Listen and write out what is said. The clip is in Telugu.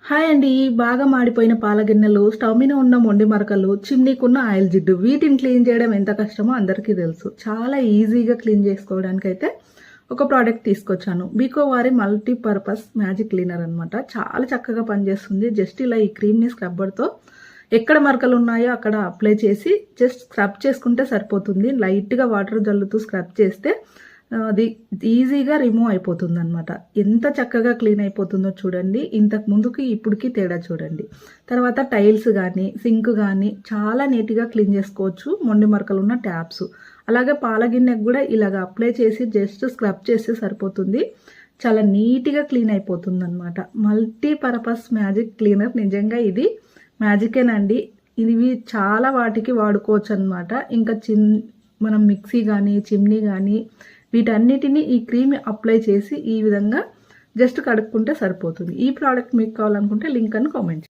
హాయ్ అండి. బాగా మాడిపోయిన పాల గిన్నెలు, స్టవ్ మీద ఉన్న మొండి మరకలు, చిమ్నీకున్న ఆయిల్ జిడ్డు వీటిని క్లీన్ చేయడం ఎంత కష్టమో అందరికీ తెలుసు. చాలా ఈజీగా క్లీన్ చేసుకోవడానికి అయితే ఒక ప్రోడక్ట్ తీసుకొచ్చాను. బీకో వారి మల్టీపర్పస్ మ్యాజిక్ క్లీనర్ అనమాట. చాలా చక్కగా పనిచేస్తుంది. జస్ట్ ఇలా ఈ క్రీమ్ని స్క్రబ్బర్తో ఎక్కడ మరకలు ఉన్నాయో అక్కడ అప్లై చేసి జస్ట్ స్క్రబ్ చేసుకుంటే సరిపోతుంది. లైట్గా వాటర్ జల్లుతూ స్క్రబ్ చేస్తే అది ఈజీగా రిమూవ్ అయిపోతుంది అనమాట. ఎంత చక్కగా క్లీన్ అయిపోతుందో చూడండి. ఇంతకు ముందుకి ఇప్పటికి తేడా చూడండి. తర్వాత టైల్స్ కానీ సింక్ కానీ చాలా నీట్గా క్లీన్ చేసుకోవచ్చు. మొండి మరకలు ఉన్న ట్యాప్స్, అలాగే పాల గిన్నెకు కూడా ఇలాగ అప్లై చేసి జస్ట్ స్క్రబ్ చేస్తే సరిపోతుంది. చాలా నీట్గా క్లీన్ అయిపోతుంది అనమాట. Multipurpose magic cleaner. నిజంగా ఇది మ్యాజికేనండి. ఇవి చాలా వాటికి వాడుకోవచ్చు అనమాట. ఇంకా మనం మిక్సీ కానీ చిమ్నీ కానీ వీటన్నిటిని ఈ క్రీమ్ అప్లై చేసి ఈ విధంగా జస్ట్ కడుక్కుంటే సరిపోతుంది. ఈ ప్రోడక్ట్ మీకు కావాలనుకుంటే లింక్ అని కామెంట్